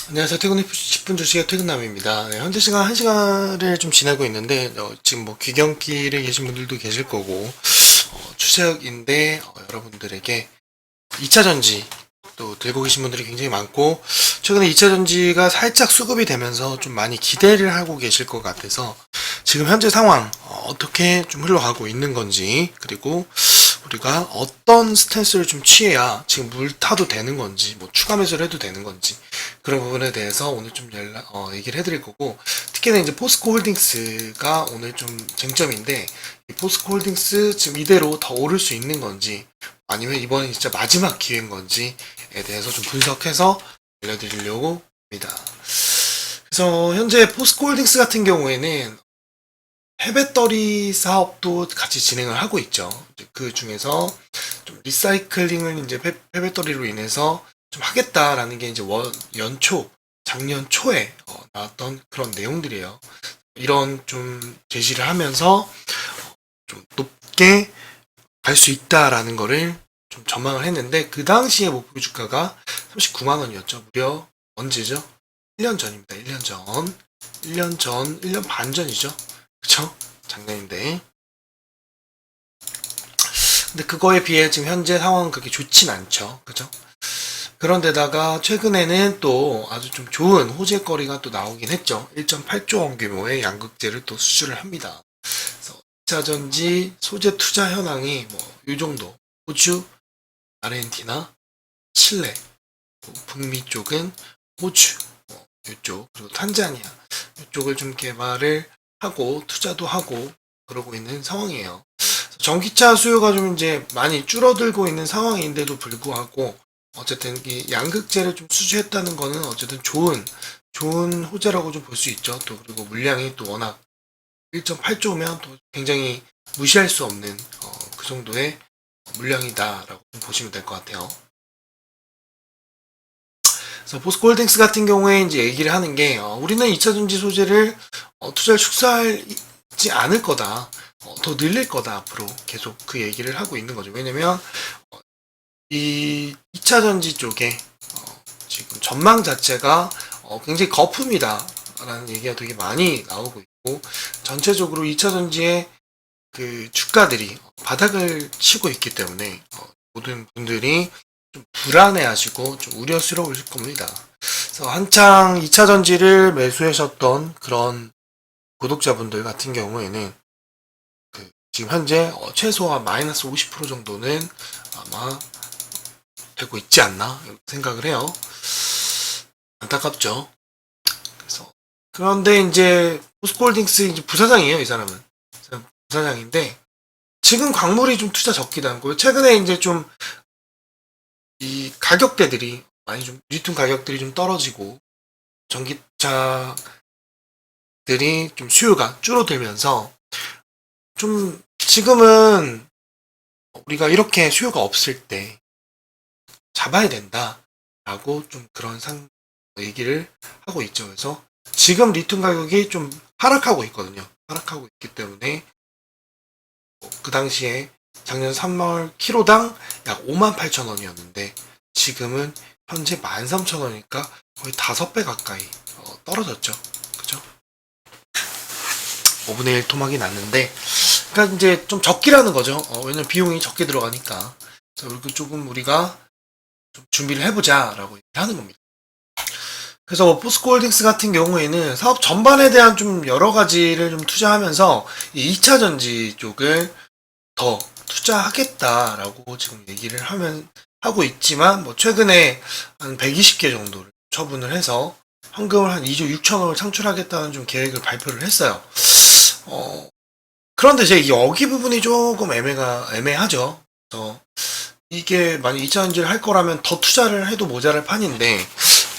안녕하세요. 퇴근 후 10분 주식의 퇴근남입니다. 네, 현재 시간 1시간을 좀 지나고 있는데, 지금 뭐 귀경길에 계신 분들도 계실 거고, 추석인데, 여러분들에게 2차 전지 또 들고 계신 분들이 굉장히 많고, 최근에 2차 전지가 살짝 수급이 되면서 좀 많이 기대를 하고 계실 것 같아서, 지금 현재 상황, 어떻게 좀 흘러가고 있는 건지, 그리고 우리가 어떤 스탠스를 좀 취해야 지금 물 타도 되는 건지, 뭐 추가 매수를 해도 되는 건지, 그런 부분에 대해서 오늘 좀 얘기를 해드릴 거고, 특히나 이제 포스코 홀딩스가 오늘 좀 쟁점인데, 이 포스코 홀딩스 지금 이대로 더 오를 수 있는 건지, 아니면 이번에 진짜 마지막 기회인 건지에 대해서 좀 분석해서 알려드리려고 합니다. 그래서 현재 포스코 홀딩스 같은 경우에는 폐배터리 사업도 같이 진행을 하고 있죠. 그 중에서 좀 리사이클링을 이제 폐배터리로 인해서 좀 하겠다라는 게 이제 연초, 작년 초에 나왔던 그런 내용들이에요. 이런 좀 제시를 하면서 좀 높게 갈 수 있다라는 거를 좀 전망을 했는데, 그 당시에 목표 주가가 39만 원이었죠. 무려 언제죠? 1년 전입니다. 1년 전. 1년 전, 1년 반 전이죠. 그쵸? 작년인데. 근데 그거에 비해 지금 현재 상황은 그렇게 좋진 않죠. 그죠? 그런데다가 최근에는 또 아주 좀 좋은 호재거리가 또 나오긴 했죠. 1.8조 원 규모의 양극재를 또 수주를 합니다. 그래서 2차 전지 소재 투자 현황이 뭐 이 정도. 호주, 아르헨티나, 칠레, 북미 쪽은 호주, 이쪽, 그리고 탄자니아 이쪽을 좀 개발을 하고 투자도 하고 그러고 있는 상황이에요. 전기차 수요가 좀 이제 많이 줄어들고 있는 상황인데도 불구하고 어쨌든 이 양극재를 좀 수주했다는 거는 어쨌든 좋은 호재라고 좀 볼 수 있죠. 또 그리고 물량이 또 워낙 1.8조면 또 굉장히 무시할 수 없는 그 정도의 물량이다라고 좀 보시면 될 것 같아요. 그래서 포스코홀딩스 같은 경우에 이제 얘기를 하는 게 우리는 2차 전지 소재를 투자를 축소하지 않을 거다. 더 늘릴 거다. 앞으로 계속 그 얘기를 하고 있는 거죠. 왜냐면 이 2차 전지 쪽에 지금 전망 자체가 굉장히 거품이다 라는 얘기가 되게 많이 나오고 있고, 전체적으로 2차 전지의 그 주가들이 바닥을 치고 있기 때문에 모든 분들이 좀 불안해하시고 좀 우려스러우실 겁니다. 그래서 한창 2차 전지를 매수하셨던 그런 구독자분들 같은 경우에는 지금 현재 최소한 마이너스 50% 정도는 아마 되고 있지 않나 생각을 해요. 안타깝죠. 그래서 그런데 이제 포스코홀딩스 이제 부사장이에요, 이 사람은. 부사장인데 지금 광물이 좀 투자 적기도 하고, 최근에 이제 좀 이 가격대들이 많이 좀 리튬 가격들이 좀 떨어지고 전기차들이 좀 수요가 줄어들면서 좀 지금은 우리가 이렇게 수요가 없을 때 잡아야 된다라고 좀 그런 얘기를 하고 있죠. 그래서 지금 리튬 가격이 좀 하락하고 있거든요. 하락하고 있기 때문에 그 당시에 작년 3월 키로당 약 58,000원이었는데 지금은 현재 13,000원이니까 거의 5배 가까이 떨어졌죠. 그죠? 5분의 1 토막이 났는데, 그러니까 이제 좀 적기라는 거죠. 왜냐면 비용이 적게 들어가니까. 그래서 이렇게 조금 우리가 좀 준비를 해보자라고 하는 겁니다. 그래서 뭐 포스코홀딩스 같은 경우에는 사업 전반에 대한 좀 여러 가지를 좀 투자하면서 이 2차 전지 쪽을 더 투자하겠다라고 지금 얘기를 하고 있지만, 뭐 최근에 한 120개 정도를 처분을 해서 현금을 한 2조 6천억을 창출하겠다는 좀 계획을 발표를 했어요. 그런데 제 여기 부분이 조금 애매하죠. 그래서 이게 만약 2차 전지를 할 거라면 더 투자를 해도 모자랄 판인데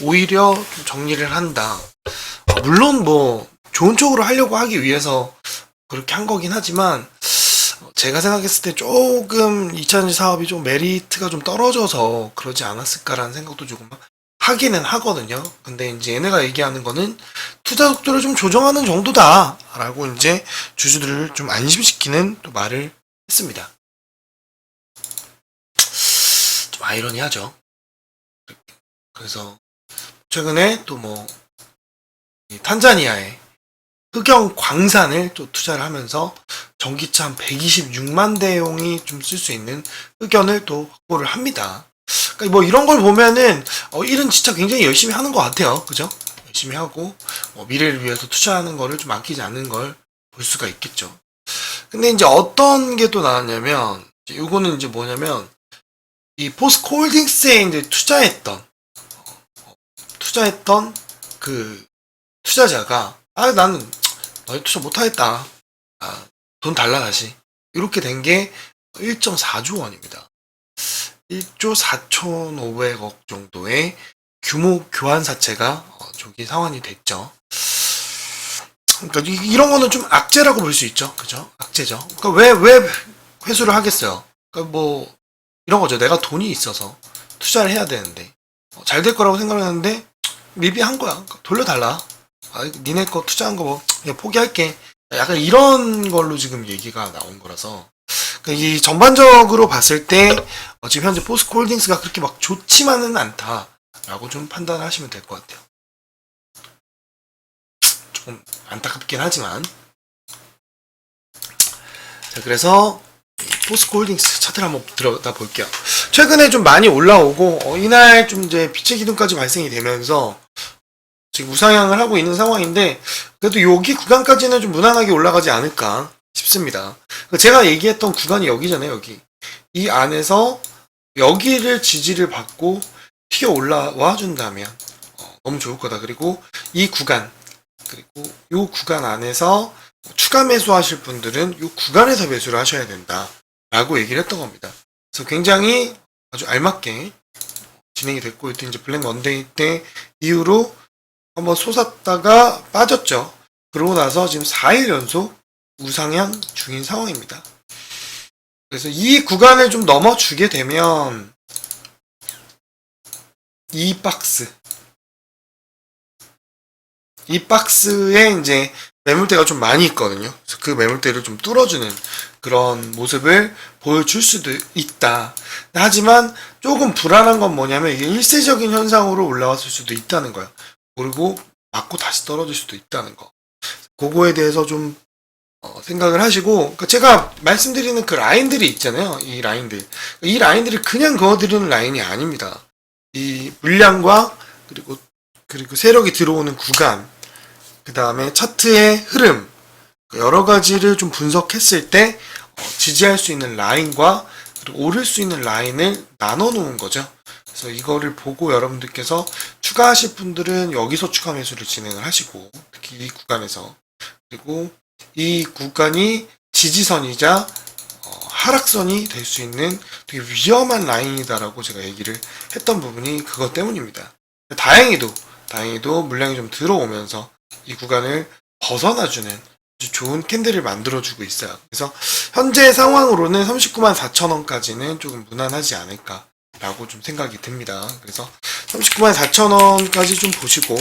오히려 좀 정리를 한다. 물론 뭐 좋은 쪽으로 하려고 하기 위해서 그렇게 한 거긴 하지만, 제가 생각했을 때 조금 2차전지 사업이 좀 메리트가 좀 떨어져서 그러지 않았을까라는 생각도 조금 하기는 하거든요. 근데 이제 얘네가 얘기하는 거는 투자 속도를 좀 조정하는 정도다라고 이제 주주들을 좀 안심시키는 또 말을 했습니다. 좀 아이러니하죠. 그래서 최근에 또 뭐 탄자니아에 흑영 광산을 또 투자를 하면서 전기차 한 126만 대용이 좀 쓸 수 있는 흑연을 또 확보를 합니다. 그러니까 뭐 이런 걸 보면은 일은 진짜 굉장히 열심히 하는 것 같아요. 그죠? 열심히 하고 미래를 위해서 투자하는 거를 좀 아끼지 않는 걸 볼 수가 있겠죠. 근데 이제 어떤 게 또 나왔냐면 이거는 이제 뭐냐면 이 포스코 홀딩스에 이제 투자했던 그 투자자가 나는 너희 투자 못하겠다. 돈 달라 다시. 이렇게 된 게 1.4조 원입니다. 1조 4,500억 정도의 규모 교환사채가 저기 상환이 됐죠. 그러니까 이런 거는 좀 악재라고 볼 수 있죠. 그죠? 악재죠. 그러니까 왜 회수를 하겠어요? 그러니까 뭐 이런 거죠. 내가 돈이 있어서 투자를 해야 되는데 잘 될 거라고 생각을 했는데 미비한 거야. 그러니까 돌려달라. 니네 거 투자한 거 뭐 그냥 포기할게. 약간 이런 걸로 지금 얘기가 나온 거라서 그러니까 이 전반적으로 봤을 때 지금 현재 포스코 홀딩스가 그렇게 막 좋지만은 않다라고 좀 판단을 하시면 될 것 같아요. 조금 안타깝긴 하지만 자 그래서 포스코 홀딩스 차트를 한번 들어다 볼게요. 최근에 좀 많이 올라오고 이날 좀 이제 빛의 기둥까지 발생이 되면서 지금 우상향을 하고 있는 상황인데 그래도 여기 구간까지는 좀 무난하게 올라가지 않을까 싶습니다. 제가 얘기했던 구간이 여기잖아요. 여기 이 안에서 여기를 지지를 받고 튀어 올라와 준다면 너무 좋을 거다. 그리고 이 구간 그리고 이 구간 안에서 추가 매수하실 분들은 이 구간에서 매수를 하셔야 된다 라고 얘기를 했던 겁니다. 그래서 굉장히 아주 알맞게 진행이 됐고 이제 블랙 먼데이 때 이후로 한번 솟았다가 빠졌죠. 그러고 나서 지금 4일 연속 우상향 중인 상황입니다. 그래서 이 구간을 좀 넘어주게 되면 이 박스에 이제 매물대가 좀 많이 있거든요. 그래서 그 매물대를 좀 뚫어주는 그런 모습을 보여줄 수도 있다. 하지만 조금 불안한 건 뭐냐면 이게 일세적인 현상으로 올라왔을 수도 있다는 거예요. 그리고 맞고 다시 떨어질 수도 있다는 거. 그거에 대해서 좀 생각을 하시고 그러니까 제가 말씀드리는 그 라인들이 있잖아요. 이 라인들이 그냥 그어드리는 라인이 아닙니다. 이 물량과 그리고 세력이 들어오는 구간 그 다음에 차트의 흐름 여러 가지를 좀 분석했을 때 지지할 수 있는 라인과 그리고 오를 수 있는 라인을 나눠 놓은 거죠. 그래서 이거를 보고 여러분들께서 추가하실 분들은 여기서 추가 매수를 진행을 하시고 특히 이 구간에서 그리고 이 구간이 지지선이자 하락선이 될 수 있는 되게 위험한 라인이다라고 제가 얘기를 했던 부분이 그것 때문입니다. 다행히도 물량이 좀 들어오면서 이 구간을 벗어나주는 아주 좋은 캔들을 만들어주고 있어요. 그래서 현재 상황으로는 39만 4천원까지는 조금 무난하지 않을까라고 좀 생각이 듭니다. 그래서 39만 4천원까지 좀 보시고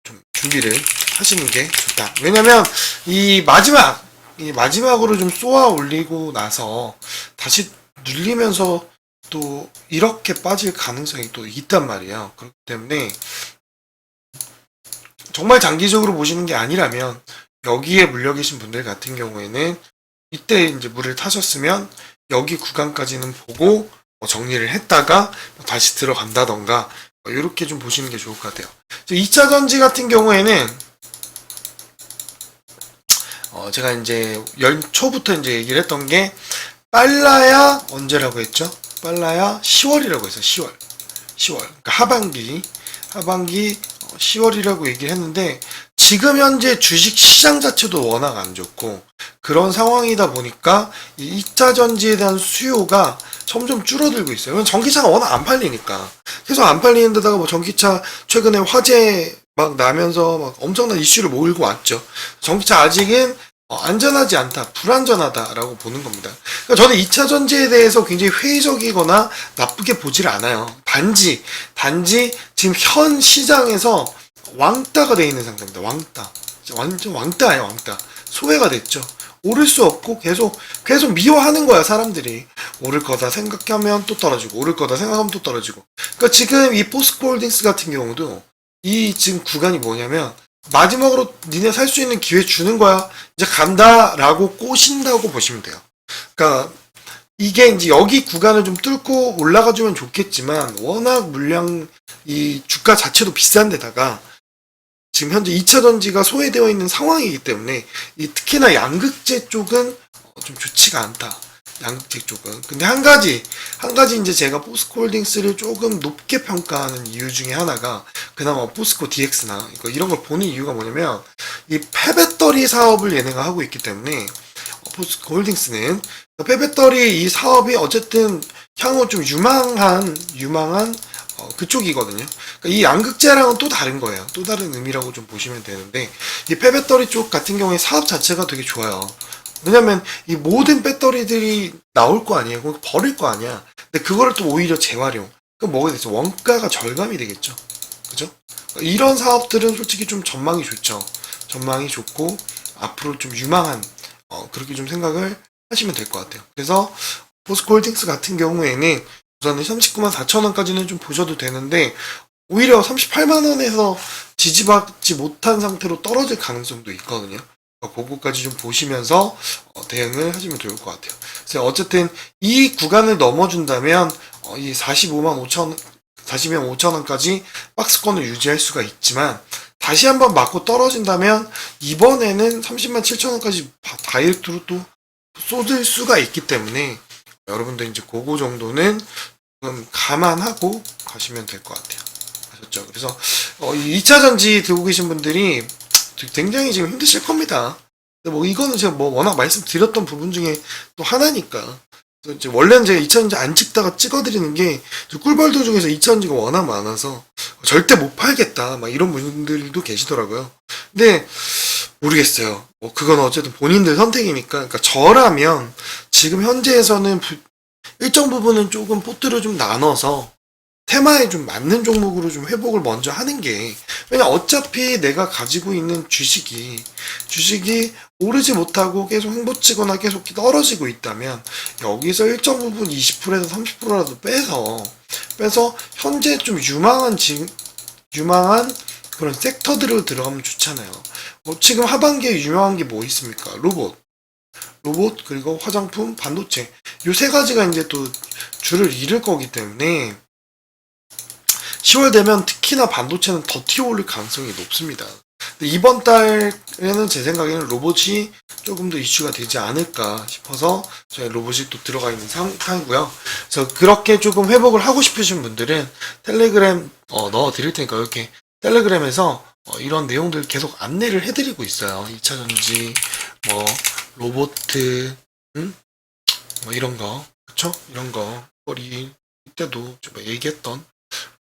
좀 준비를 하시는 게 좋다. 왜냐면 이 마지막으로 좀 쏘아 올리고 나서 다시 눌리면서 또 이렇게 빠질 가능성이 또 있단 말이에요. 그렇기 때문에 정말 장기적으로 보시는 게 아니라면 여기에 물려 계신 분들 같은 경우에는 이때 이제 물을 타셨으면 여기 구간까지는 보고 정리를 했다가 다시 들어간다던가 이렇게 좀 보시는 게 좋을 것 같아요. 2차 전지 같은 경우에는 제가 이제 연초부터 이제 얘기를 했던 게 빨라야 언제라고 했죠? 빨라야 10월이라고 했어요. 10월. 그러니까 하반기 10월이라고 얘기를 했는데 지금 현재 주식 시장 자체도 워낙 안 좋고 그런 상황이다 보니까 이 2차 전지에 대한 수요가 점점 줄어들고 있어요. 전기차가 워낙 안 팔리니까. 계속 안 팔리는 데다가 뭐 전기차 최근에 화재 막 나면서 막 엄청난 이슈를 몰고 왔죠. 전기차 아직은 안전하지 않다, 불안전하다라고 보는 겁니다. 그러니까 저는 2차 전지에 대해서 굉장히 회의적이거나 나쁘게 보질 않아요. 단지 지금 현 시장에서 왕따가 되어 있는 상태입니다. 왕따. 완전 왕따예요, 왕따. 소외가 됐죠. 오를 수 없고 계속 미워하는 거야, 사람들이. 오를 거다 생각하면 또 떨어지고, 오를 거다 생각하면 또 떨어지고. 그러니까 지금 이 포스코 홀딩스 같은 경우도 이 지금 구간이 뭐냐면 마지막으로 니네 살 수 있는 기회 주는 거야. 이제 간다라고 꼬신다고 보시면 돼요. 그러니까 이게 이제 여기 구간을 좀 뚫고 올라가주면 좋겠지만 워낙 물량 이 주가 자체도 비싼데다가 지금 현재 2차 전지가 소외되어 있는 상황이기 때문에 이 특히나 양극재 쪽은 좀 좋지가 않다. 양극재 쪽은. 근데 한 가지 이제 제가 포스코 홀딩스를 조금 높게 평가하는 이유 중에 하나가 그나마 포스코 DX나 이런 걸 보는 이유가 뭐냐면 이 폐배터리 사업을 얘네가 하고 있기 때문에 포스코 홀딩스는 폐배터리 이 사업이 어쨌든 향후 좀 유망한 그쪽이거든요. 그러니까 이 양극재랑은 또 다른 거예요. 또 다른 의미라고 좀 보시면 되는데 이 폐배터리 쪽 같은 경우에 사업 자체가 되게 좋아요. 왜냐면 이 모든 배터리들이 나올 거 아니에요. 그럼 버릴 거 아니야. 근데 그거를 또 오히려 재활용. 그럼 뭐가 되죠? 원가가 절감이 되겠죠. 그죠? 이런 사업들은 솔직히 좀 전망이 좋죠. 전망이 좋고 앞으로 좀 유망한 그렇게 좀 생각을 하시면 될 것 같아요. 그래서 포스코 홀딩스 같은 경우에는 우선은 39만 4천 원까지는 좀 보셔도 되는데 오히려 38만 원에서 지지받지 못한 상태로 떨어질 가능성도 있거든요. 그거까지 좀 보시면서 대응을 하시면 좋을 것 같아요. 그래서 어쨌든 이 구간을 넘어준다면 이 45만 5천 원까지 박스권을 유지할 수가 있지만 다시 한번 맞고 떨어진다면 이번에는 30만 7천 원까지 다이렉트로 또 쏟을 수가 있기 때문에 여러분들 이제 그거 정도는 좀 감안하고 가시면 될 것 같아요. 아셨죠? 그래서 2차 전지 들고 계신 분들이 굉장히 지금 힘드실 겁니다. 근데 뭐 이거는 제가 뭐 워낙 말씀드렸던 부분 중에 또 하나니까. 그래서 이제 원래는 제가 2차 전지 안 찍다가 찍어드리는 게 꿀벌들 중에서 2차 전지가 워낙 많아서 절대 못 팔겠다 막 이런 분들도 계시더라고요. 근데 모르겠어요. 뭐 그건 어쨌든 본인들 선택이니까. 그러니까 저라면 지금 현재에서는 일정 부분은 조금 포트를 좀 나눠서 테마에 좀 맞는 종목으로 좀 회복을 먼저 하는 게, 왜냐 어차피 내가 가지고 있는 주식이 오르지 못하고 계속 횡보치거나 계속 떨어지고 있다면 여기서 일정 부분 20%에서 30%라도 빼서 현재 좀 유망한 그런 섹터들로 들어가면 좋잖아요. 지금 하반기에 유명한 게 뭐 있습니까? 로봇 그리고 화장품, 반도체 요 세 가지가 이제 또 줄을 이룰 거기 때문에 10월 되면 특히나 반도체는 더 튀어올릴 가능성이 높습니다. 근데 이번 달에는 제 생각에는 로봇이 조금 더 이슈가 되지 않을까 싶어서 저희 로봇이 또 들어가 있는 상태고요. 그래서 그렇게 조금 회복을 하고 싶으신 분들은 텔레그램 넣어 드릴 테니까 이렇게 텔레그램에서 이런 내용들 계속 안내를 해드리고 있어요. 2차 전지, 뭐 로보트, 뭐 이런 거, 그쵸? 이런 거 우리 이때도 좀 얘기했던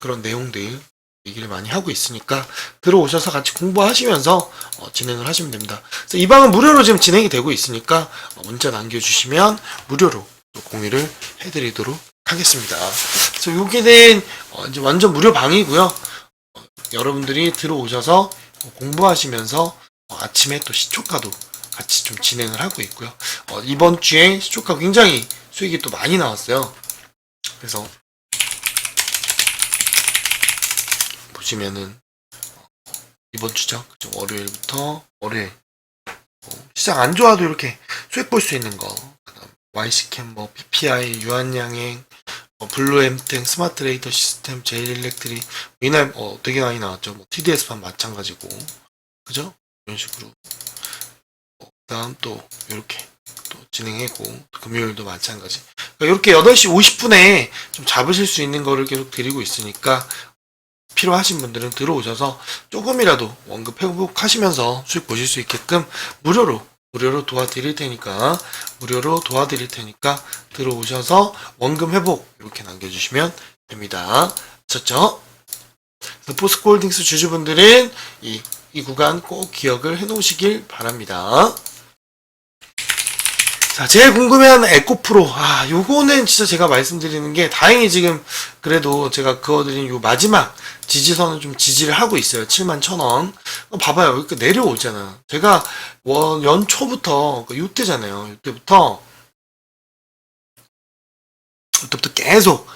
그런 내용들 얘기를 많이 하고 있으니까 들어오셔서 같이 공부하시면서 진행을 하시면 됩니다. 그래서 이 방은 무료로 지금 진행이 되고 있으니까 문자 남겨주시면 무료로 또 공유를 해드리도록 하겠습니다. 그래서 여기는 이제 완전 무료 방이고요. 여러분들이 들어오셔서 공부하시면서 아침에 또 시초가도 같이 좀 진행을 하고 있고요. 이번 주에 시초가 굉장히 수익이 또 많이 나왔어요. 그래서 보시면은 이번 주죠. 그쵸? 월요일 시장 안 좋아도 이렇게 수익 볼 수 있는 거, 그다음 YC캠, 뭐 PPI, 유한양행, 블루엠텍, 스마트레이더 시스템, 제일일렉트릭 이날 되게 많이 나왔죠. 뭐 TDS판 마찬가지고, 그죠? 이런 식으로. 그다음 또 이렇게 또 진행했고, 금요일도 마찬가지. 그러니까 이렇게 8시 50분에 좀 잡으실 수 있는 거를 계속 드리고 있으니까 필요하신 분들은 들어오셔서 조금이라도 원금 회복하시면서 수익 보실 수 있게끔 무료로 도와드릴 테니까 들어오셔서 원금 회복 이렇게 남겨주시면 됩니다. 아셨죠? 포스코 홀딩스 주주분들은 이 구간 꼭 기억을 해 놓으시길 바랍니다. 자, 제일 궁금해하는 에코프로. 요거는 진짜 제가 말씀드리는 게, 다행히 지금, 그래도 제가 그어드린 요 마지막 지지선은 좀 지지를 하고 있어요. 71,000원. 봐봐요. 이렇게 내려오잖아. 제가, 연초부터, 요때잖아요. 요때부터 계속,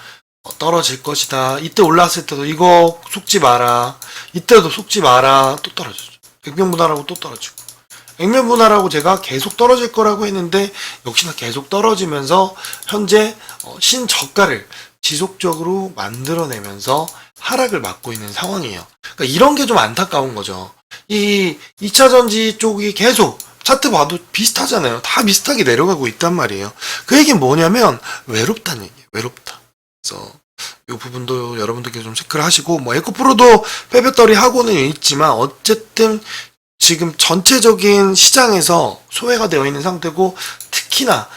떨어질 것이다. 이때 올라왔을 때도 이거 속지 마라. 이때도 속지 마라. 또 떨어졌죠. 액면분할하고 또 떨어지고. 액면분할하고 제가 계속 떨어질 거라고 했는데 역시나 계속 떨어지면서 현재 신저가를 지속적으로 만들어내면서 하락을 맞고 있는 상황이에요. 그러니까 이런 게 좀 안타까운 거죠. 이 2차전지 쪽이 계속 차트 봐도 비슷하잖아요. 다 비슷하게 내려가고 있단 말이에요. 그 얘기는 뭐냐면 외롭다는 얘기예요. 외롭다. 그래서 이 부분도 여러분들께 좀 체크를 하시고, 뭐 에코프로도 빼빼떨이 하고는 있지만 어쨌든 지금 전체적인 시장에서 소외가 되어 있는 상태고, 특히나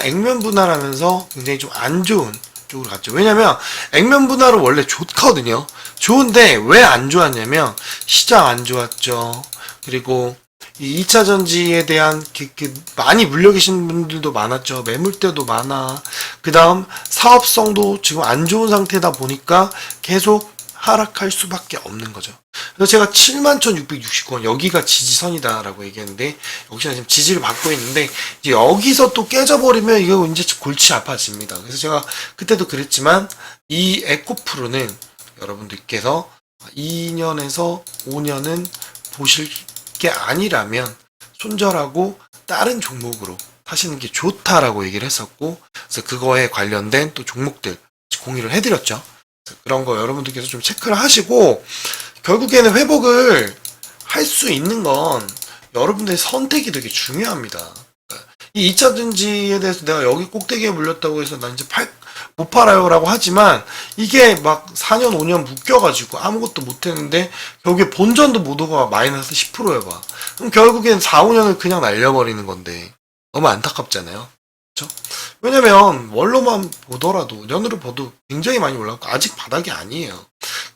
액면 분할하면서 굉장히 좀 안 좋은 쪽으로 갔죠. 왜냐면 액면 분할은 원래 좋거든요. 좋은데 왜 안 좋았냐면 시장 안 좋았죠. 그리고 이 2차 전지에 대한 많이 물려 계신 분들도 많았죠. 매물대도 많아. 그 다음 사업성도 지금 안 좋은 상태다 보니까 계속 하락할 수밖에 없는 거죠. 그래서 제가 71,669원 여기가 지지선이다라고 얘기했는데, 역시나 지금 지지를 받고 있는데, 이제 여기서 또 깨져버리면 이거 이제 골치 아파집니다. 그래서 제가 그때도 그랬지만 이 에코프로는 여러분들께서 2년에서 5년은 보실 게 아니라면 손절하고 다른 종목으로 하시는 게 좋다라고 얘기를 했었고, 그래서 그거에 관련된 또 종목들 공유를 해드렸죠. 그런 거 여러분들께서 좀 체크를 하시고, 결국에는 회복을 할 수 있는 건 여러분들의 선택이 되게 중요합니다. 이 2차 전지에 대해서 내가 여기 꼭대기에 물렸다고 해서 난 이제 못 팔아요 라고 하지만, 이게 막 4년 5년 묶여가지고 아무것도 못했는데 결국에 본전도 못 오고 마이너스 10% 해봐. 그럼 결국엔 4, 5년을 그냥 날려버리는 건데 너무 안타깝잖아요. 그렇죠? 왜냐면 월로만 보더라도 년으로 봐도 굉장히 많이 올랐고 아직 바닥이 아니에요.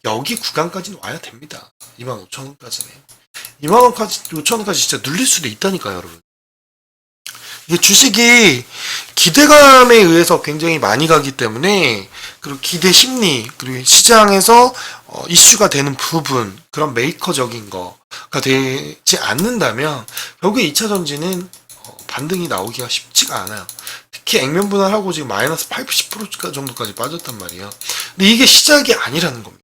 여기 구간까지는 와야 됩니다. 25,000원까지는. 5,000원까지 진짜 눌릴 수도 있다니까요, 여러분. 이게 주식이 기대감에 의해서 굉장히 많이 가기 때문에, 그리고 기대 심리, 그리고 시장에서 이슈가 되는 부분, 그런 메이커적인 거가 되지 않는다면 결국에 2차 전지는 반등이 나오기가 쉽지가 않아요. 특히 액면 분할하고 지금 마이너스 80% 정도까지 빠졌단 말이에요. 근데 이게 시작이 아니라는 겁니다.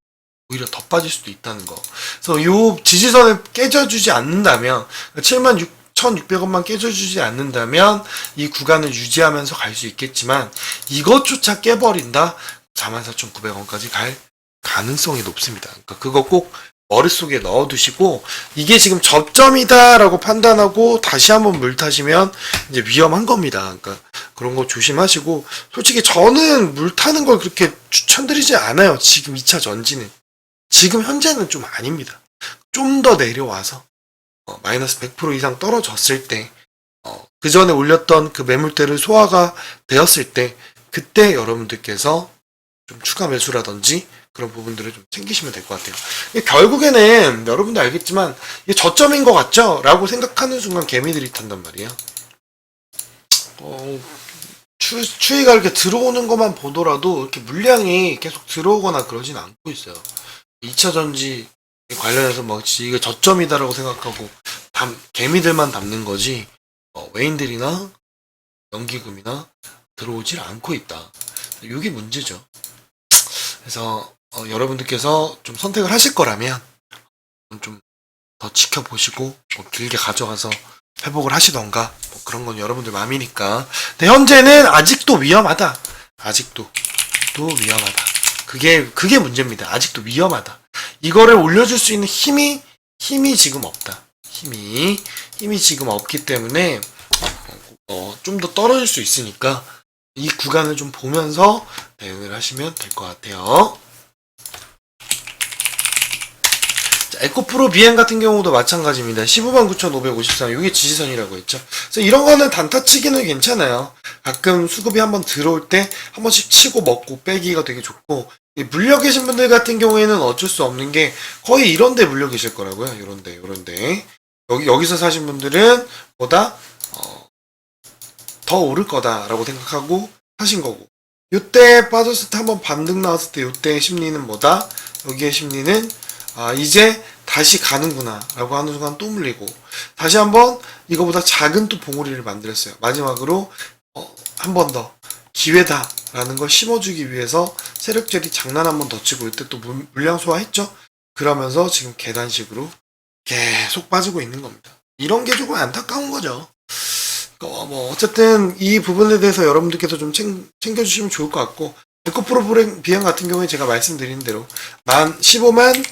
오히려 더 빠질 수도 있다는 거. 그래서 요 지지선을 깨져주지 않는다면, 76,600원만 깨져주지 않는다면 이 구간을 유지하면서 갈 수 있겠지만, 이것조차 깨버린다? 44,900원까지 갈 가능성이 높습니다. 그러니까 그거 꼭 머릿속에 넣어두시고, 이게 지금 저점이다라고 판단하고 다시 한번 물 타시면 이제 위험한 겁니다. 그러니까 그런 거 조심하시고, 솔직히 저는 물 타는 걸 그렇게 추천드리지 않아요. 지금 2차 전지는. 지금 현재는 좀 아닙니다. 좀 더 내려와서 마이너스 100% 이상 떨어졌을 때, 그 전에 올렸던 그 매물대를 소화가 되었을 때, 그때 여러분들께서 좀 추가 매수라든지 그런 부분들을 좀 챙기시면 될 것 같아요. 결국에는 여러분도 알겠지만 이게 저점인 것 같죠? 라고 생각하는 순간 개미들이 탄단 말이에요. 추이가 이렇게 들어오는 것만 보더라도 이렇게 물량이 계속 들어오거나 그러진 않고 있어요. 2차 전지 관련해서 뭐 이게 저점이다라고 생각하고 개미들만 담는 거지, 외인들이나 연기금이나 들어오질 않고 있다. 이게 문제죠. 그래서 여러분들께서 좀 선택을 하실 거라면 좀 더 지켜보시고 뭐 길게 가져가서 회복을 하시던가, 뭐 그런 건 여러분들 마음이니까. 근데 현재는 아직도 위험하다. 아직도 위험하다. 그게 문제입니다. 아직도 위험하다. 이거를 올려줄 수 있는 힘이 지금 없다. 힘이 지금 없기 때문에 좀 더 떨어질 수 있으니까 이 구간을 좀 보면서 대응을 하시면 될 것 같아요. 자, 에코프로 BM 같은 경우도 마찬가지입니다. 159,553, 이게 지지선이라고 했죠. 그래서 이런 거는 단타치기는 괜찮아요. 가끔 수급이 한번 들어올 때 한 번씩 치고 먹고 빼기가 되게 좋고, 물려 계신 분들 같은 경우에는 어쩔 수 없는 게 거의 이런데 물려 계실 거라고요. 이런데 여기서 사신 분들은 보다 더 오를 거다라고 생각하고 사신 거고, 요때 빠졌을 때 한번 반등 나왔을 때 요때 심리는 뭐다? 여기의 심리는 이제 다시 가는구나 라고 하는 순간 또 물리고, 다시 한번 이거보다 작은 또 봉우리를 만들었어요. 마지막으로 한 번 더 기회다 라는 걸 심어주기 위해서 세력젤이 장난 한 번 더 치고, 이때 또 물량 소화했죠. 그러면서 지금 계단식으로 계속 빠지고 있는 겁니다. 이런 게 조금 안타까운 거죠. 뭐 어쨌든 이 부분에 대해서 여러분들께서 좀 챙겨주시면 좋을 것 같고, 에코 프로그램 비행 같은 경우에 제가 말씀드린 대로 15만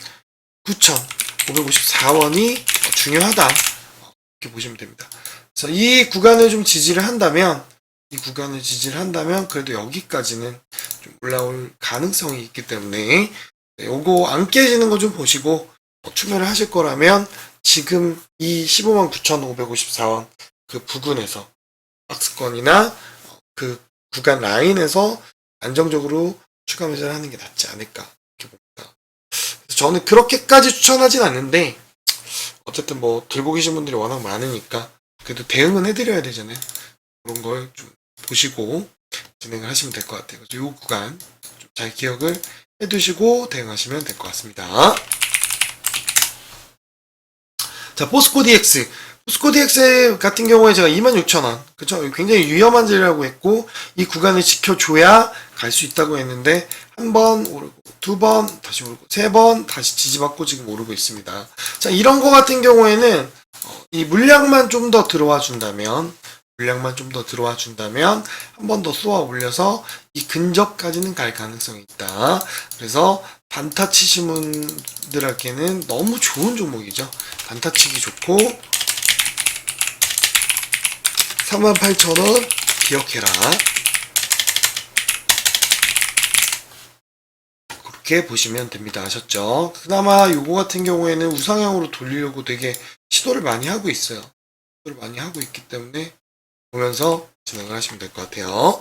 9,554원이 중요하다 이렇게 보시면 됩니다. 그래서 이 구간을 좀 지지를 한다면, 그래도 여기까지는 좀 올라올 가능성이 있기 때문에 요거 안 깨지는 거 좀 보시고 추매를 하실 거라면 지금 이 15만 9,554원 그 부근에서 박스권이나 그 구간 라인에서 안정적으로 추가 매수를 하는 게 낫지 않을까 이렇게 봅니다. 그래서 저는 그렇게까지 추천하진 않는데, 어쨌든 뭐 들고 계신 분들이 워낙 많으니까 그래도 대응은 해드려야 되잖아요. 그런 걸 좀 보시고 진행을 하시면 될 것 같아요. 그래서 이 구간 좀 잘 기억을 해두시고 대응하시면 될 것 같습니다. 자, 포스코 DX 같은 경우에 제가 26,000원, 그쵸? 굉장히 위험한 자리라고 했고, 이 구간을 지켜줘야 갈 수 있다고 했는데, 한 번 오르고, 두 번 다시 오르고, 세 번 다시 지지받고 지금 오르고 있습니다. 자, 이런 거 같은 경우에는, 이 물량만 좀 더 들어와 준다면, 한 번 더 쏘아 올려서 이 근접까지는 갈 가능성이 있다. 그래서 단타 치신 분들에게는 너무 좋은 종목이죠. 단타 치기 좋고, 38,000원 기억해라. 그렇게 보시면 됩니다. 아셨죠? 그나마 요거 같은 경우에는 우상향으로 돌리려고 되게 시도를 많이 하고 있어요. 시도를 많이 하고 있기 때문에 보면서 진행을 하시면 될 것 같아요.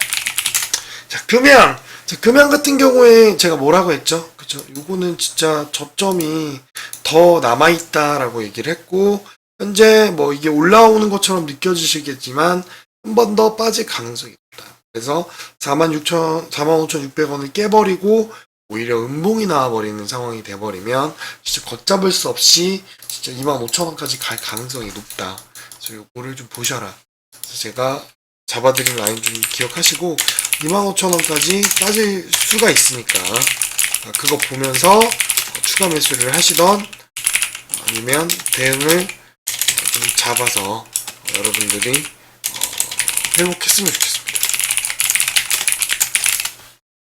자, 금양 같은 경우에 제가 뭐라고 했죠? 그쵸? 요거는 진짜 저점이 더 남아있다라고 얘기를 했고, 현재 뭐 이게 올라오는 것처럼 느껴지시겠지만 한 번 더 빠질 가능성이 있다. 그래서 45,600원을 깨버리고 오히려 음봉이 나와버리는 상황이 돼버리면 진짜 걷잡을 수 없이 진짜 25,000원까지 갈 가능성이 높다. 그래서 요거를 좀 보셔라. 그래서 제가 잡아드린 라인 좀 기억하시고 25,000원까지 빠질 수가 있으니까 그거 보면서 추가 매수를 하시던, 아니면 대응을 좀 잡아서 여러분들이 회복했으면 좋겠습니다.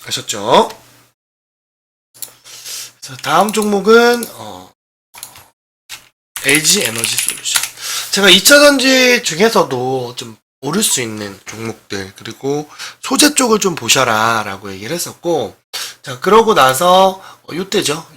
아셨죠? 자, 다음 종목은 LG 에너지 솔루션. 제가 2차전지 중에서도 좀 오를 수 있는 종목들, 그리고 소재 쪽을 좀 보셔라 라고 얘기를 했었고, 자, 그러고 나서 요때죠.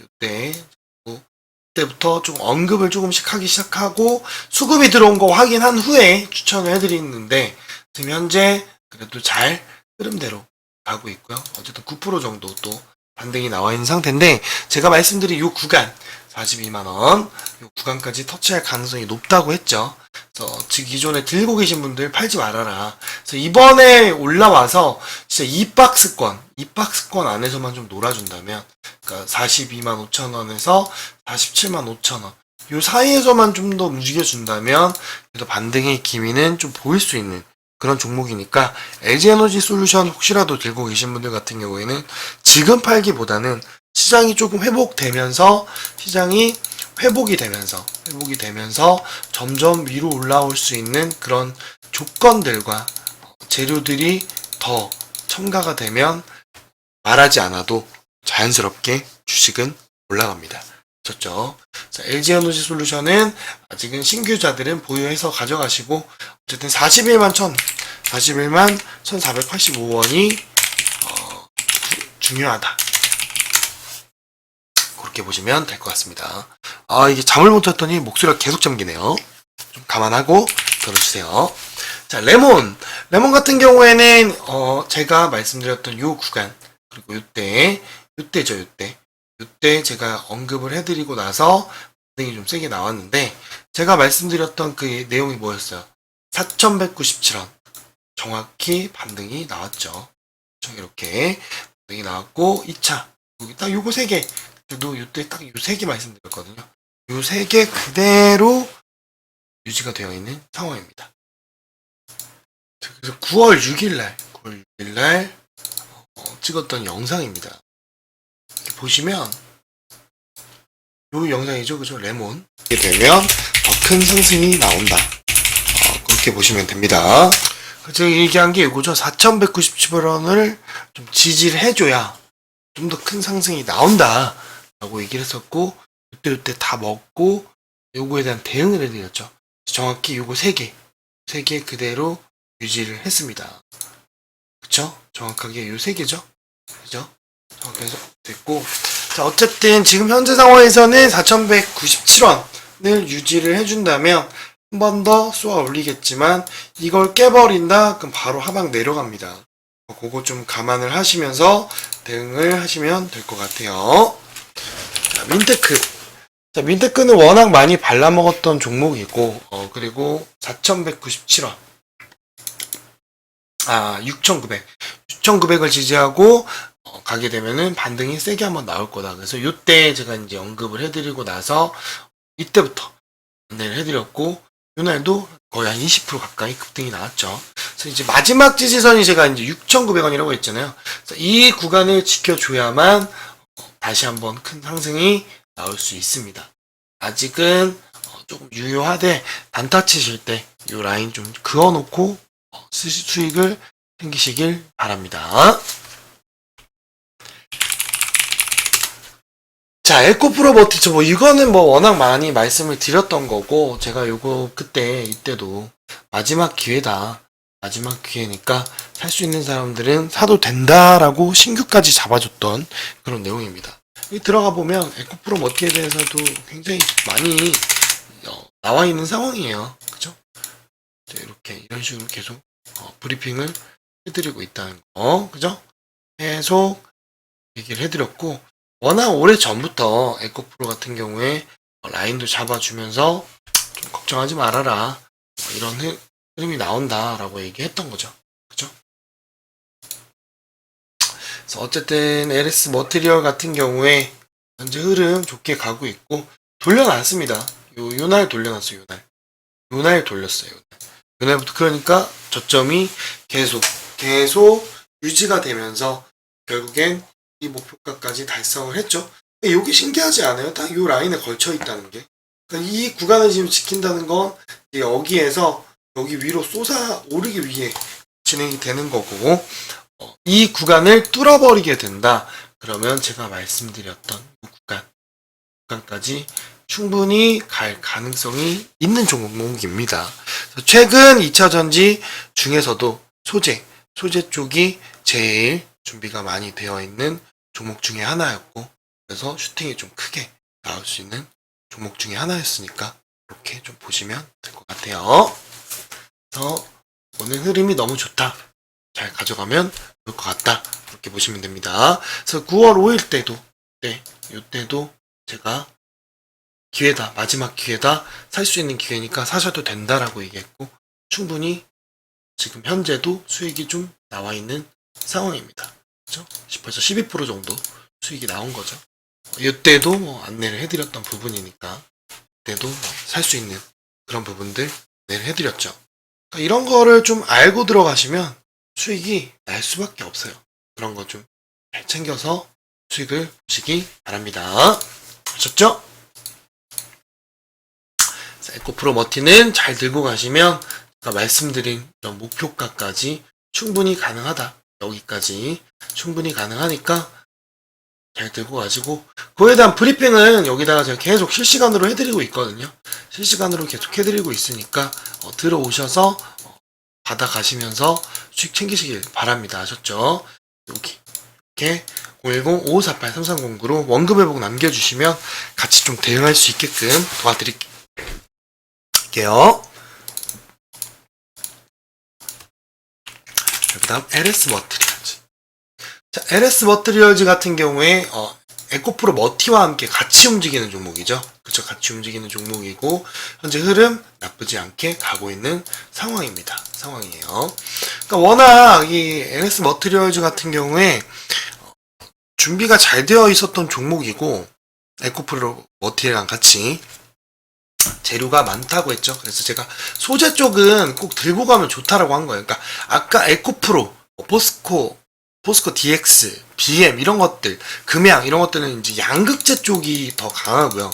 때부터 좀 언급을 조금씩 하기 시작하고 수급이 들어온 거 확인한 후에 추천을 해드리는데, 지금 현재 그래도 잘 흐름대로 가고 있고요. 어쨌든 9% 정도 또 반등이 나와 있는 상태인데, 제가 말씀드린 이 구간 42만원 이 구간까지 터치할 가능성이 높다고 했죠. 그래서 즉 기존에 들고 계신 분들 팔지 말아라. 그래서 이번에 올라와서 진짜 이 박스권 안에서만 좀 놀아준다면, 그러니까 42만 5천원에서 47만 5천원 요 사이에서만 좀 더 움직여준다면 그래도 반등의 기미는 좀 보일 수 있는 그런 종목이니까, LG에너지 솔루션 혹시라도 들고 계신 분들 같은 경우에는 지금 팔기보다는 시장이 조금 회복되면서 점점 위로 올라올 수 있는 그런 조건들과 재료들이 더 첨가가 되면 말하지 않아도 자연스럽게 주식은 올라갑니다. 그렇죠? LG에너지 솔루션은 아직은 신규자들은 보유해서 가져가시고, 어쨌든 41만 1,485원이 중요하다. 그렇게 보시면 될 것 같습니다. 이게 잠을 못 잤더니 목소리가 계속 잠기네요. 좀 감안하고 들어주세요. 자, 레몬 같은 경우에는 제가 말씀드렸던 요 구간, 그리고 요때 제가 언급을 해드리고 나서 반등이 좀 세게 나왔는데, 제가 말씀드렸던 그 내용이 뭐였어요? 4,197원 정확히 반등이 나왔죠. 이렇게 반등이 나왔고 2차 여기 딱 요거 3개 그래도 이때 딱 요 3개 말씀드렸거든요. 요 3개 그대로 유지가 되어 있는 상황입니다. 그래서 9월 6일날 찍었던 영상입니다. 이렇게 보시면 요 영상이죠, 그죠? 레몬 이렇게 되면 더 큰 상승이 나온다. 그렇게 보시면 됩니다. 제가 얘기한 게 이거죠. 4,197원을 좀 지지를 해줘야 좀 더 큰 상승이 나온다 라고 얘기를 했었고, 이때 다 먹고 요거에 대한 대응을 해드렸죠. 정확히 요거 3개 그대로 유지를 했습니다. 그쵸? 정확하게 요 3개죠. 그죠? 정확하게 됐고, 자, 어쨌든 지금 현재 상황에서는 4,197원을 유지를 해준다면 한 번 더 쏘아 올리겠지만 이걸 깨버린다? 그럼 바로 하방 내려갑니다. 그거 좀 감안을 하시면서 대응을 하시면 될 것 같아요. 자, 민테크. 자, 민테크는 워낙 많이 발라먹었던 종목이고, 그리고 4,197원. 6,900. 6,900을 지지하고, 가게 되면은 반등이 세게 한번 나올 거다. 그래서 이때 제가 이제 언급을 해드리고 나서, 이때부터 안내를 해드렸고, 이날도 거의 한 20% 가까이 급등이 나왔죠. 그래서 이제 마지막 지지선이 제가 이제 6,900원이라고 했잖아요. 그래서 이 구간을 지켜줘야만 다시 한번 큰 상승이 나올 수 있습니다. 아직은 조금 유효하되 단타 치실 때 이 라인 좀 그어놓고 수익을 챙기시길 바랍니다. 자, 에코프로 버티죠. 뭐 이거는 뭐 워낙 많이 말씀을 드렸던 거고, 제가 요거 이때도 마지막 기회다. 마지막 기회니까 살 수 있는 사람들은 사도 된다라고 신규까지 잡아줬던 그런 내용입니다. 여기 들어가 보면 에코프로 머티에 대해서도 굉장히 많이 나와 있는 상황이에요. 그죠? 이렇게 이런 식으로 계속 브리핑을 해드리고 있다는 거, 그죠? 계속 얘기를 해드렸고, 워낙 오래 전부터 에코프로 같은 경우에 라인도 잡아주면서 좀 걱정하지 말아라, 이런 흐름이 나온다라고 얘기했던 거죠. 그죠? 그래서 어쨌든 LS 머티리얼 같은 경우에 현재 흐름 좋게 가고 있고, 돌려놨습니다. 요날 돌려놨어요. 요날 돌렸어요. 요날부터. 그러니까 저점이 계속 유지가 되면서 결국엔 이 목표가까지 달성을 했죠. 이게 신기하지 않아요? 딱 이 라인에 걸쳐 있다는 게. 그러니까 이 구간을 지금 지킨다는 건 여기에서 여기 위로 쏟아 오르기 위해 진행이 되는 거고, 이 구간을 뚫어버리게 된다. 그러면 제가 말씀드렸던 구간까지 충분히 갈 가능성이 있는 종목입니다. 최근 2차전지 중에서도 소재 쪽이 제일 준비가 많이 되어 있는 종목 중에 하나였고, 그래서 슈팅이 좀 크게 나올 수 있는 종목 중에 하나였으니까 이렇게 좀 보시면 될 것 같아요. 그래서 오늘 흐름이 너무 좋다, 잘 가져가면 좋을 것 같다, 이렇게 보시면 됩니다. 그래서 9월 5일 때도 이때도 제가 기회다, 마지막 기회다, 살 수 있는 기회니까 사셔도 된다라고 얘기했고, 충분히 지금 현재도 수익이 좀 나와 있는 상황입니다. 그죠? 벌써 12% 정도 수익이 나온 거죠. 이때도 뭐 안내를 해드렸던 부분이니까, 이때도 살 수 있는 그런 부분들 안내를 해드렸죠. 그러니까 이런 거를 좀 알고 들어가시면 수익이 날 수밖에 없어요. 그런 거 좀 잘 챙겨서 수익을 보시기 바랍니다. 아셨죠? 에코프로 머티는 잘 들고 가시면 제가 말씀드린 이런 목표가까지 충분히 가능하다. 여기까지 충분히 가능하니까 잘 들고 가시고, 그거에 대한 브리핑은 여기다가 제가 계속 실시간으로 해드리고 있거든요. 실시간으로 계속 해드리고 있으니까 들어오셔서 받아가시면서 수익 챙기시길 바랍니다. 아셨죠? 이렇게 010-5548-3309로 원금 회복 남겨주시면 같이 좀 대응할 수 있게끔 도와드릴게요. 그 다음 LS 머티리얼즈. 자, LS 머티리얼즈 같은 경우에 에코프로 머티와 함께 같이 움직이는 종목이죠. 그쵸? 같이 움직이는 종목이고, 현재 흐름 나쁘지 않게 가고 있는 상황이에요. 그러니까 워낙 이 NS 머티리얼즈 같은 경우에 준비가 잘 되어 있었던 종목이고, 에코프로 머티랑 같이 재료가 많다고 했죠. 그래서 제가 소재 쪽은 꼭 들고 가면 좋다라고 한 거예요. 그러니까 아까 에코프로, 포스코 DX, BM 이런 것들, 금양 이런 것들은 이제 양극재 쪽이 더 강하고요.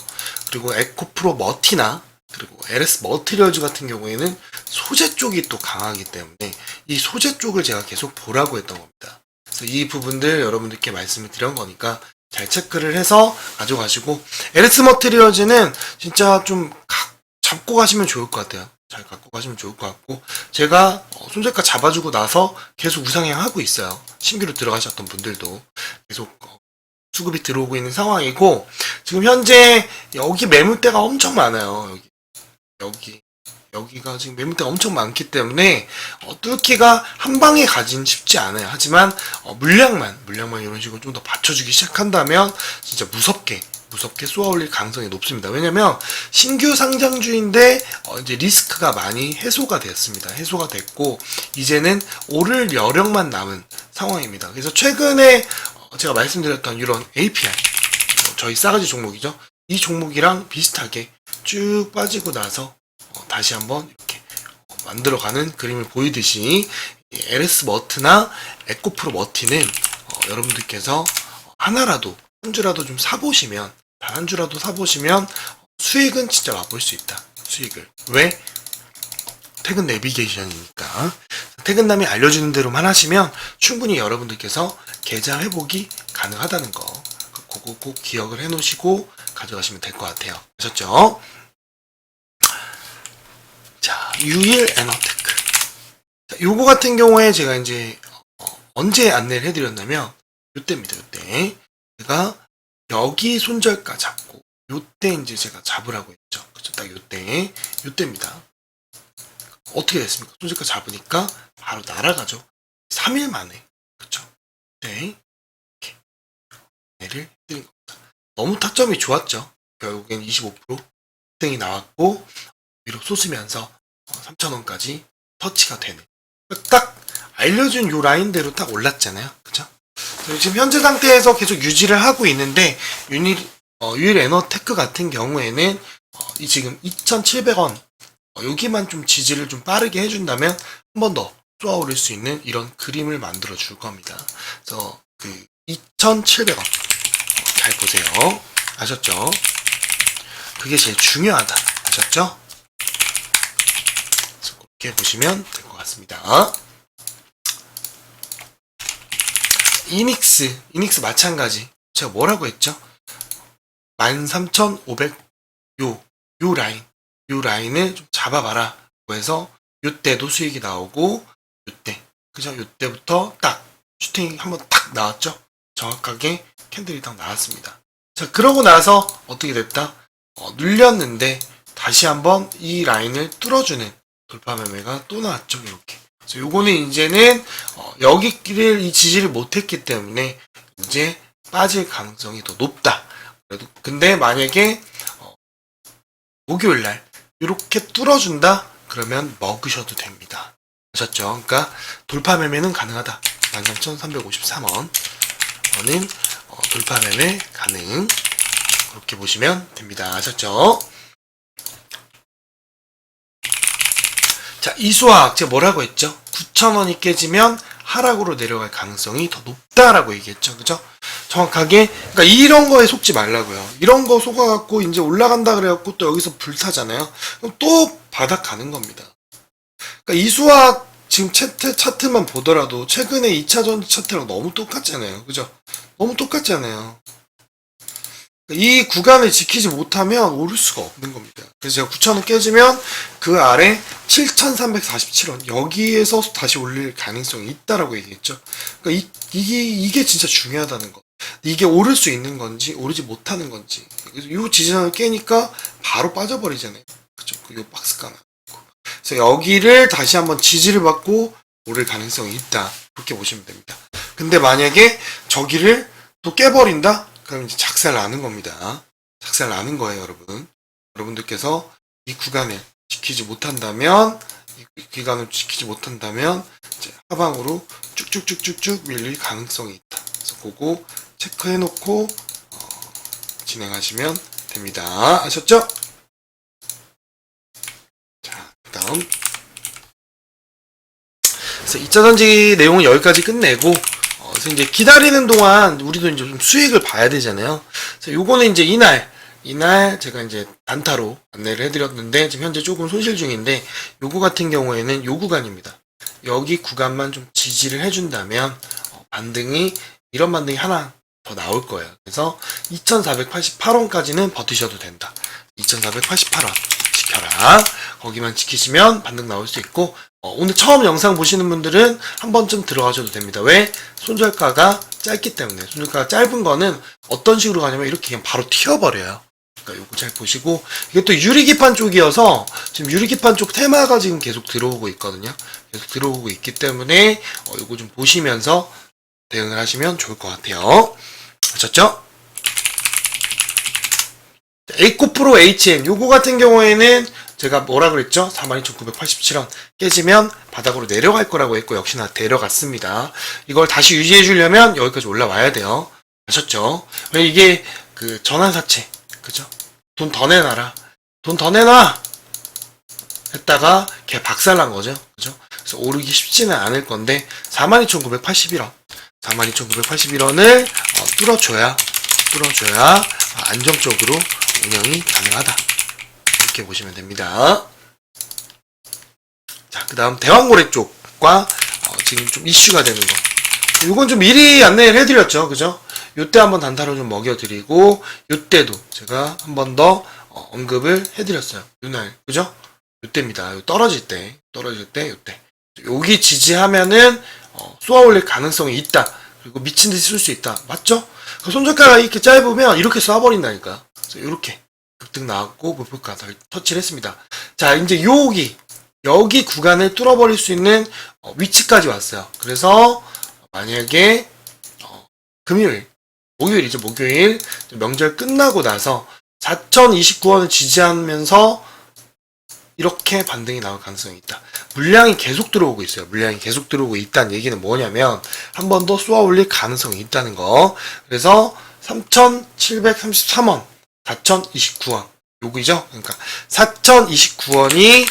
그리고 에코프로 머티나 그리고 LS 머티리얼즈 같은 경우에는 소재 쪽이 또 강하기 때문에 이 소재 쪽을 제가 계속 보라고 했던 겁니다. 그래서 이 부분들 여러분들께 말씀을 드린 거니까 잘 체크를 해서 가져가시고, LS 머티리얼즈는 진짜 좀 잡고 가시면 좋을 것 같아요. 잘 갖고 가시면 좋을 것 같고, 제가 손절가 잡아주고 나서 계속 우상향 하고 있어요. 신규로 들어가셨던 분들도 계속 수급이 들어오고 있는 상황이고, 지금 현재 여기 매물대가 엄청 많아요. 여기가 지금 매물대가 엄청 많기 때문에 뚫기가 한 방에 가진 쉽지 않아요. 하지만 물량만 이런 식으로 좀 더 받쳐주기 시작한다면 진짜 무섭게 쏘아올릴 가능성이 높습니다. 왜냐면 신규 상장주인데 이제 리스크가 많이 해소가 되었습니다. 해소가 됐고 이제는 오를 여력만 남은 상황입니다. 그래서 최근에 제가 말씀드렸던 이런 API, 저희 싸가지 종목이죠. 이 종목이랑 비슷하게 쭉 빠지고 나서 다시 한번 이렇게 만들어가는 그림을 보이듯이 LS 머트나 에코프로 머티는 여러분들께서 하나라도 한 주라도 좀 사보시면, 단 한 주라도 사보시면 수익은 진짜 맛볼 수 있다. 수익을. 왜? 퇴근 내비게이션이니까. 퇴근남이 알려주는 대로만 하시면 충분히 여러분들께서 계좌 회복이 가능하다는 거, 그거 꼭 기억을 해 놓으시고 가져가시면 될 것 같아요. 아셨죠? 자, 유일 에너테크. 요거 같은 경우에 제가 이제 언제 안내를 해드렸냐면 요때입니다. 요때 제가 여기 손절가 잡고 요때 이제 제가 잡으라고 했죠. 그쵸? 딱 요때입니다. 어떻게 됐습니까? 손절가 잡으니까 바로 날아가죠. 3일 만에. 그쵸? 네. 이렇게 안내를 해드린 겁니다. 너무 타점이 좋았죠. 결국엔 25% 땡이 나왔고 위로 솟으면서 3,000원까지 터치가 되는, 딱 알려준 요 라인대로 딱 올랐잖아요. 그쵸? 지금 현재 상태에서 계속 유지를 하고 있는데 유일 에너테크 같은 경우에는 이 지금 2,700원 여기만 좀 지지를 좀 빠르게 해준다면 한 번 더 쏘아올릴 수 있는 이런 그림을 만들어 줄 겁니다. 그래서 그 2,700원 잘 보세요. 아셨죠? 그게 제일 중요하다. 아셨죠? 이렇게 보시면 될 것 같습니다. 이닉스 마찬가지. 제가 뭐라고 했죠? 13,500 요 라인을 좀 잡아봐라. 그래서 요때도 수익이 나오고 요때, 그죠? 요때부터 딱 슈팅이 한번 딱 나왔죠? 정확하게 캔들이 딱 나왔습니다. 자, 그러고 나서 어떻게 됐다? 눌렸는데 다시 한번 이 라인을 뚫어주는 돌파 매매가 또 나왔죠. 이렇게. 그래서 요거는 이제는 여기를 이 지지를 못했기 때문에 이제 빠질 가능성이 더 높다. 그래도 근데 만약에 목요일날 이렇게 뚫어준다 그러면 먹으셔도 됩니다. 아셨죠? 그러니까 돌파 매매는 가능하다. 13,353원 는 돌파 매매 가능. 그렇게 보시면 됩니다. 아셨죠? 자, 이수학 제가 뭐라고 했죠? 9,000원이 깨지면 하락으로 내려갈 가능성이 더 높다라고 얘기했죠. 그죠? 정확하게. 그러니까 이런 거에 속지 말라고요. 이런 거 속아갖고 이제 올라간다 그래갖고 또 여기서 불타잖아요. 그럼 또 바닥 가는 겁니다. 그러니까 이수학 지금 차트만 보더라도 최근에 2차전 차트랑 너무 똑같잖아요. 그죠? 너무 똑같잖아요. 이 구간을 지키지 못하면 오를 수가 없는 겁니다. 그래서 제가 9,000원 깨지면 그 아래 7,347원 여기에서 다시 올릴 가능성이 있다라고 얘기했죠. 그러니까 이게 진짜 중요하다는 거. 이게 오를 수 있는 건지 오르지 못하는 건지. 그래서 이 지지선을 깨니까 바로 빠져버리잖아요. 그죠? 이 박스가 나고. 그래서 여기를 다시 한번 지지를 받고 오를 가능성이 있다. 그렇게 보시면 됩니다. 근데 만약에 저기를 또 깨버린다? 그럼 이제 작살 나는 겁니다. 작살 나는 거예요, 여러분. 여러분들께서 이 구간을 지키지 못한다면, 이 기간을 지키지 못한다면, 이제 하방으로 쭉쭉쭉쭉쭉 밀릴 가능성이 있다. 그래서 그거 체크해놓고, 진행하시면 됩니다. 아셨죠? 자, 그 다음. 그래서 2차 전지 내용은 여기까지 끝내고, 그래서 이제 기다리는 동안 우리도 이제 좀 수익을 봐야 되잖아요. 그래서 요거는 이제 이날 제가 이제 단타로 안내를 해드렸는데, 지금 현재 조금 손실 중인데, 요거 같은 경우에는 요 구간입니다. 여기 구간만 좀 지지를 해준다면, 이런 반등이 하나 더 나올 거예요. 그래서 2488원까지는 버티셔도 된다. 2488원 지켜라. 거기만 지키시면 반등 나올 수 있고, 오늘 처음 영상 보시는 분들은 한 번쯤 들어가셔도 됩니다. 왜? 손절가가 짧기 때문에. 손절가가 짧은 거는 어떤 식으로 가냐면 이렇게 그냥 바로 튀어버려요. 그러니까 요거 잘 보시고, 이게 또 유리기판 쪽이어서 지금 유리기판 쪽 테마가 지금 계속 들어오고 있거든요. 계속 들어오고 있기 때문에 요거 좀 보시면서 대응을 하시면 좋을 것 같아요. 아셨죠? 에이코프로 HM 요거 같은 경우에는 제가 뭐라 그랬죠? 42,987원 깨지면 바닥으로 내려갈 거라고 했고, 역시나 내려갔습니다. 이걸 다시 유지해 주려면 여기까지 올라와야 돼요. 아셨죠? 왜 이게 그 전환사채, 그죠? 돈 더 내놔라, 돈 더 내놔 했다가 걔 박살난 거죠. 그죠? 그래서 오르기 쉽지는 않을 건데 42,981원 42,981원을 뚫어줘야 안정적으로 운영이 가능하다. 이렇게 보시면 됩니다. 자, 그 다음 대왕고래 쪽과 지금 좀 이슈가 되는 거. 이건 좀 미리 안내를 해드렸죠. 그죠? 요때 한번 단타로 좀 먹여드리고, 요때도 제가 한 번 더 언급을 해드렸어요. 요날. 그죠? 요때입니다. 요 떨어질 때, 요때. 여기 지지하면은, 쏘아 올릴 가능성이 있다. 그리고 미친 듯이 쏠 수 있다. 맞죠? 손절가가 이렇게 짧으면 이렇게 쏴버린다니까. 그래서 이렇게 급등 나왔고, 목표가 터치를 했습니다. 자, 이제 여기 구간을 뚫어버릴 수 있는 위치까지 왔어요. 그래서 만약에 목요일 명절 끝나고 나서 4,029원을 지지하면서 이렇게 반등이 나올 가능성이 있다. 물량이 계속 들어오고 있어요. 물량이 계속 들어오고 있다는 얘기는 뭐냐면 한 번 더 쏘아 올릴 가능성이 있다는 거. 그래서 3,733원 4,029원 요기죠. 그러니까 4,029원이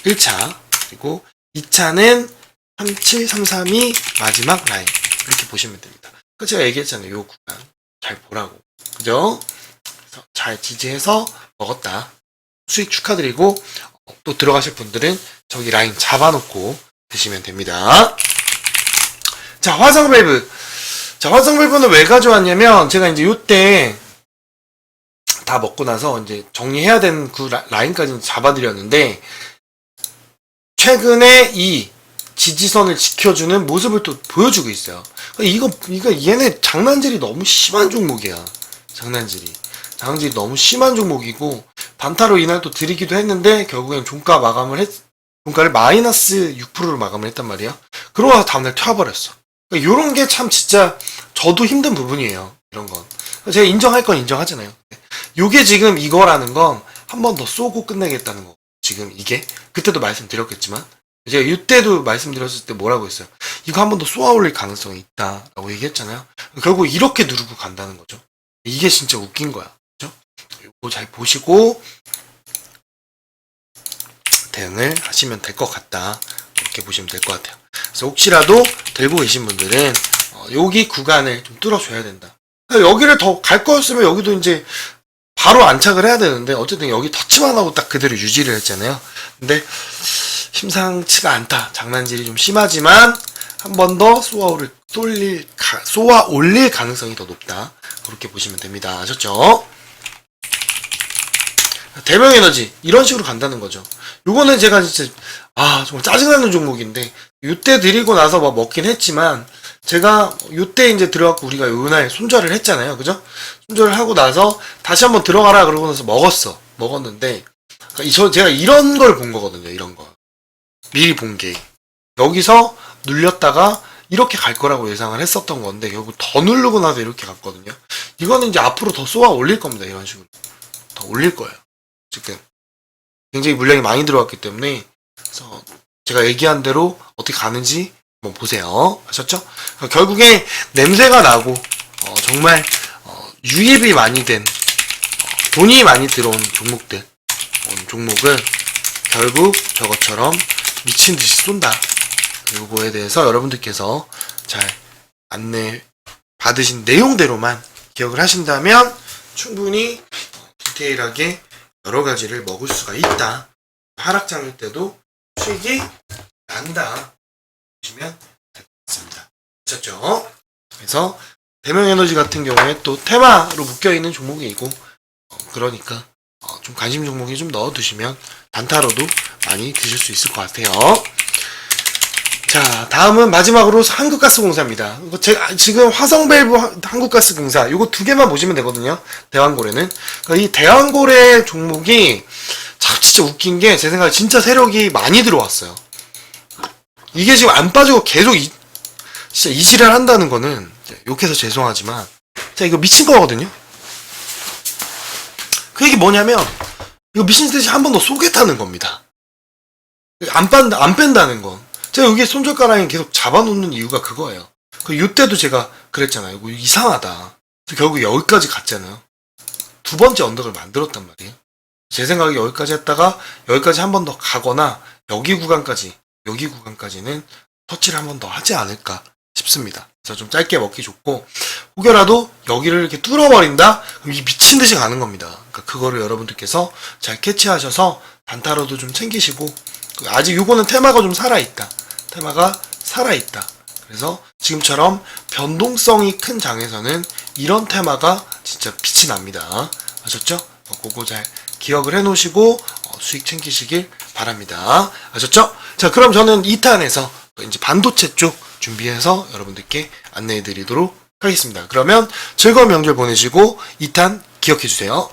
1차, 그리고 2차는 3733이 마지막 라인. 이렇게 보시면 됩니다. 그 제가 얘기했잖아요. 요 구간 잘 보라고. 그죠? 그래서 잘 지지해서 먹었다. 수익 축하드리고, 또 들어가실 분들은 저기 라인 잡아놓고 드시면 됩니다. 자, 화성밸브. 자, 화성밸브는 왜 가져왔냐면, 제가 이제 요때 다 먹고 나서 이제 정리해야 되는 그 라인까지 잡아드렸는데, 최근에 이 지지선을 지켜주는 모습을 또 보여주고 있어요. 이거 얘네 장난질이 너무 심한 종목이야. 장난질이 너무 심한 종목이고, 단타로 이날 또 드리기도 했는데, 결국엔 종가를 마이너스 6%로 마감을 했단 말이야. 그러고 나서 다음날 튀어버렸어. 그러니까 요런 게 참 진짜 저도 힘든 부분이에요. 이런 건. 제가 인정할 건 인정하잖아요. 요게 지금 이거라는 건 한 번 더 쏘고 끝내겠다는 거. 지금 이게 그때도 말씀드렸겠지만 제가 이때도 말씀드렸을 때 뭐라고 했어요? 이거 한 번 더 쏘아 올릴 가능성이 있다라고 얘기했잖아요. 결국 이렇게 누르고 간다는 거죠. 이게 진짜 웃긴 거야. 그죠? 이거 잘 보시고 대응을 하시면 될 것 같다. 이렇게 보시면 될 것 같아요. 그래서 혹시라도 들고 계신 분들은 여기 구간을 좀 뚫어줘야 된다. 그러니까 여기를 더 갈 거였으면 여기도 이제 바로 안착을 해야 되는데, 어쨌든 여기 터치만 하고 딱 그대로 유지를 했잖아요. 근데 심상치가 않다. 장난질이 좀 심하지만 한 번 더 쏘아 올릴 가능성이 더 높다. 그렇게 보시면 됩니다. 아셨죠? 대명에너지 이런 식으로 간다는 거죠. 요거는 제가 진짜 정말 짜증나는 종목인데, 요때 드리고 나서 뭐 먹긴 했지만, 제가 요때 이제 들어갖고 우리가 요날 손절을 했잖아요. 그죠? 손절을 하고 나서 다시 한번 들어가라 그러고 나서 먹었는데, 그러니까 제가 이런 걸 본 거거든요. 이런 거 미리 본 게 여기서 눌렸다가 이렇게 갈 거라고 예상을 했었던 건데 결국 더 누르고 나서 이렇게 갔거든요. 이거는 이제 앞으로 더 쏘아 올릴 겁니다. 이런 식으로 더 올릴 거예요. 지금 굉장히 물량이 많이 들어왔기 때문에 그래서 제가 얘기한 대로 어떻게 가는지 한번 보세요. 아셨죠? 그러니까 결국에 냄새가 나고 정말 유입이 많이 된 돈이 많이 들어온 종목은 결국 저것처럼 미친 듯이 쏜다. 요거에 대해서 여러분들께서 잘 안내 받으신 내용대로만 기억을 하신다면 충분히 디테일하게 여러 가지를 먹을 수가 있다. 하락장일 때도 수익이 난다. 보시면 될 것 같습니다. 아셨죠? 그래서 대명에너지 같은 경우에 또 테마로 묶여있는 종목이고 그러니까 좀 관심 종목에 좀 넣어두시면 단타로도 많이 드실 수 있을 것 같아요. 자, 다음은 마지막으로 한국가스공사입니다. 제가 지금 화성밸브 한국가스공사 요거 두 개만 보시면 되거든요. 대왕고래는. 그러니까 이 대왕고래 종목이 참 진짜 웃긴 게 제 생각에 진짜 세력이 많이 들어왔어요. 이게 지금 안 빠지고 계속 진짜 이지랄 한다는 거는 욕해서 죄송하지만 진짜 이거 미친 거거든요. 그 얘기 뭐냐면 이거 미친 듯이 한 번 더 쏘겠다는 겁니다. 안 뺀다는 거. 제가 여기 손절가랑이 계속 잡아놓는 이유가 그거예요. 이때도 제가 그랬잖아요. 이거 이상하다. 결국 여기까지 갔잖아요. 두 번째 언덕을 만들었단 말이에요. 제 생각에 여기까지 했다가 여기까지 한 번 더 가거나 여기 구간까지는 터치를 한 번 더 하지 않을까 싶습니다. 그래서 좀 짧게 먹기 좋고 혹여라도 여기를 이렇게 뚫어버린다? 그럼 이 미친 듯이 가는 겁니다. 그러니까 그거를 여러분들께서 잘 캐치하셔서 단타로도 좀 챙기시고 아직 요거는 테마가 좀 살아있다. 그래서 지금처럼 변동성이 큰 장에서는 이런 테마가 진짜 빛이 납니다. 아셨죠? 그거 잘 기억을 해놓으시고 수익 챙기시길 바랍니다. 아셨죠? 자, 그럼 저는 2탄에서 이제 반도체 쪽 준비해서 여러분들께 안내해 드리도록 하겠습니다. 그러면 즐거운 명절 보내시고 2탄 기억해 주세요.